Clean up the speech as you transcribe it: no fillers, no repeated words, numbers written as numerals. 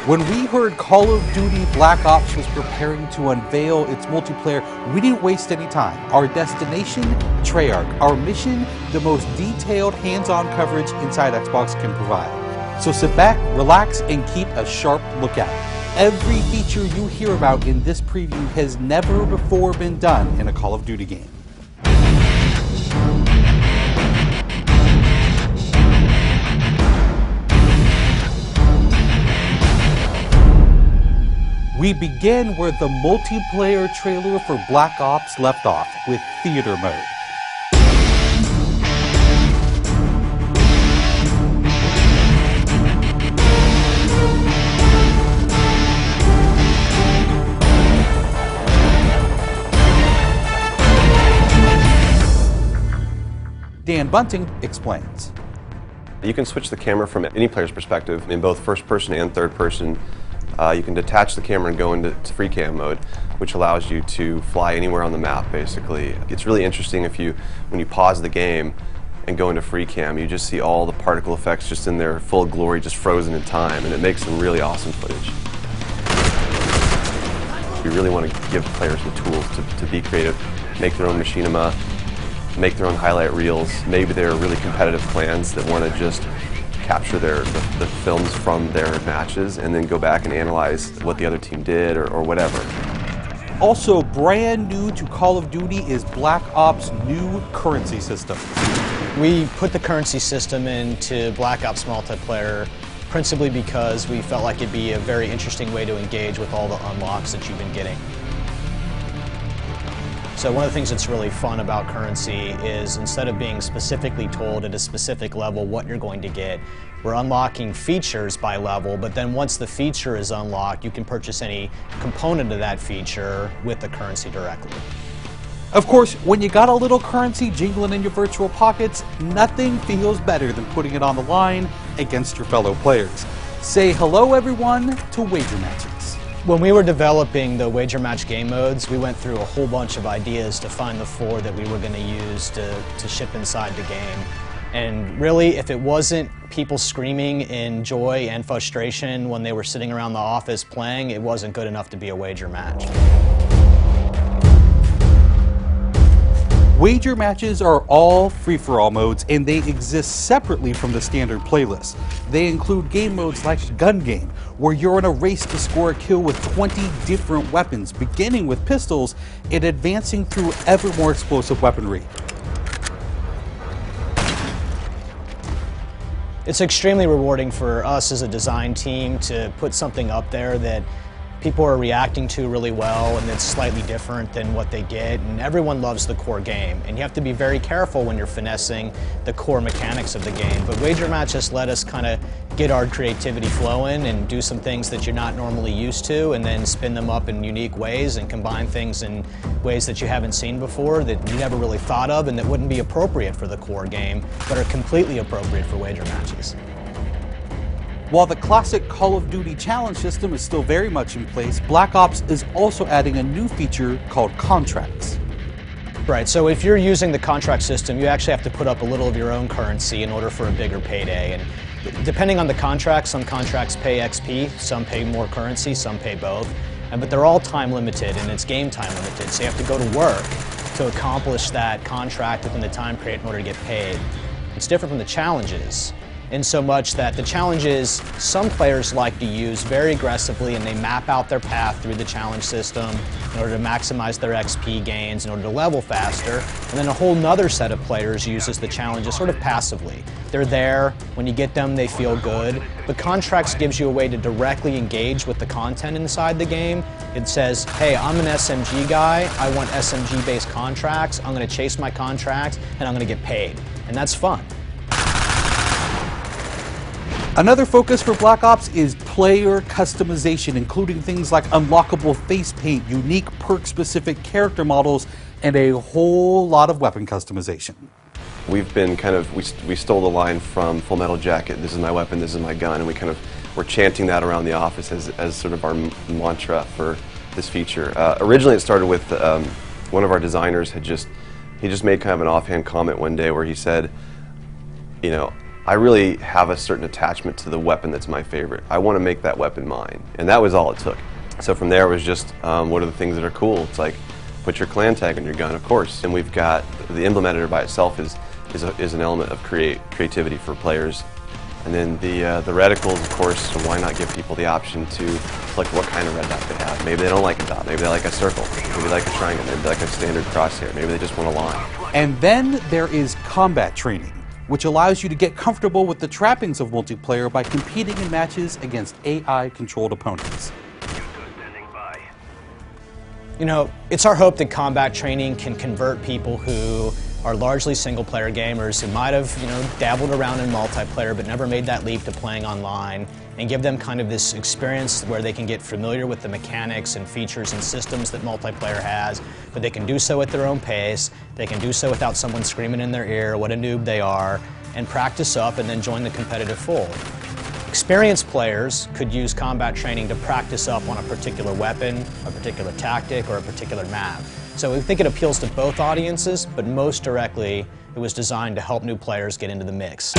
When we heard Call of Duty Black Ops was preparing to unveil its multiplayer, we didn't waste any time. Our destination, Treyarch. Our mission, the most detailed hands-on coverage inside Xbox can provide. So sit back, relax, and keep a sharp lookout. Every feature you hear about in this preview has never before been done in a Call of Duty game. We begin where the multiplayer trailer for Black Ops left off, with theater mode. Dan Bunting explains. You can switch the camera from any player's perspective in both first person and third person. You can detach the camera and go into free cam mode, which allows you to fly anywhere on the map, basically. It's really interesting when you pause the game and go into free cam, you just see all the particle effects just in their full glory, just frozen in time, and it makes some really awesome footage. We really want to give players the tools to be creative, make their own machinima, make their own highlight reels. Maybe they're really competitive clans that want to just capture the films from their matches and then go back and analyze what the other team did or whatever. Also brand new to Call of Duty is Black Ops' new currency system. We put the currency system into Black Ops multiplayer principally because we felt like it'd be a very interesting way to engage with all the unlocks that you've been getting. So one of the things that's really fun about currency is instead of being specifically told at a specific level what you're going to get, we're unlocking features by level, but then once the feature is unlocked, you can purchase any component of that feature with the currency directly. Of course, when you got a little currency jingling in your virtual pockets, nothing feels better than putting it on the line against your fellow players. Say hello, everyone, to wager matches. When we were developing the wager match game modes, we went through a whole bunch of ideas to find the 4 that we were going to use to ship inside the game. And really, if it wasn't people screaming in joy and frustration when they were sitting around the office playing, it wasn't good enough to be a wager match. Wager matches are all free-for-all modes, and they exist separately from the standard playlist. They include game modes like Gun Game, where you're in a race to score a kill with 20 different weapons, beginning with pistols and advancing through ever more explosive weaponry. It's extremely rewarding for us as a design team to put something up there that people are reacting to really well and it's slightly different than what they get, and everyone loves the core game. And you have to be very careful when you're finessing the core mechanics of the game. But wager matches let us kind of get our creativity flowing and do some things that you're not normally used to, and then spin them up in unique ways and combine things in ways that you haven't seen before, that you never really thought of, and that wouldn't be appropriate for the core game, but are completely appropriate for wager matches. While the classic Call of Duty challenge system is still very much in place, Black Ops is also adding a new feature called contracts. Right, so if you're using the contract system, you actually have to put up a little of your own currency in order for a bigger payday. And depending on the contract, some contracts pay XP, some pay more currency, some pay both. But they're all time limited, and it's game time limited, so you have to go to work to accomplish that contract within the time period in order to get paid. It's different from the challenges, in so much that the challenges some players like to use very aggressively, and they map out their path through the challenge system in order to maximize their XP gains, in order to level faster. And then a whole nother set of players uses the challenges sort of passively. They're there, when you get them they feel good, but contracts gives you a way to directly engage with the content inside the game. It says, hey, I'm an SMG guy, I want SMG based contracts, I'm going to chase my contracts and I'm going to get paid. And that's fun. Another focus for Black Ops is player customization, including things like unlockable face paint, unique perk-specific character models, and a whole lot of weapon customization. We've been we stole the line from Full Metal Jacket, this is my weapon, this is my gun, and we're chanting that around the office as sort of our mantra for this feature. Originally it started with one of our designers he just made kind of an offhand comment one day where he said, you know, I really have a certain attachment to the weapon that's my favorite. I want to make that weapon mine, and that was all it took. So from there it was just, what are the things that are cool? It's like, put your clan tag on your gun, of course. And we've got, the Emblem editor by itself is an element of creativity for players. And then the reticles, of course, so why not give people the option to select what kind of red dot they have. Maybe they don't like a dot, maybe they like a circle, maybe they like a triangle, maybe they like a standard crosshair, maybe they just want a line. And then there is combat training, which allows you to get comfortable with the trappings of multiplayer by competing in matches against AI-controlled opponents. You know, it's our hope that combat training can convert people who are largely single-player gamers who might have, dabbled around in multiplayer but never made that leap to playing online, and give them kind of this experience where they can get familiar with the mechanics and features and systems that multiplayer has, but they can do so at their own pace, they can do so without someone screaming in their ear what a noob they are, and practice up and then join the competitive fold. Experienced players could use combat training to practice up on a particular weapon, a particular tactic, or a particular map. So we think it appeals to both audiences, but most directly, it was designed to help new players get into the mix.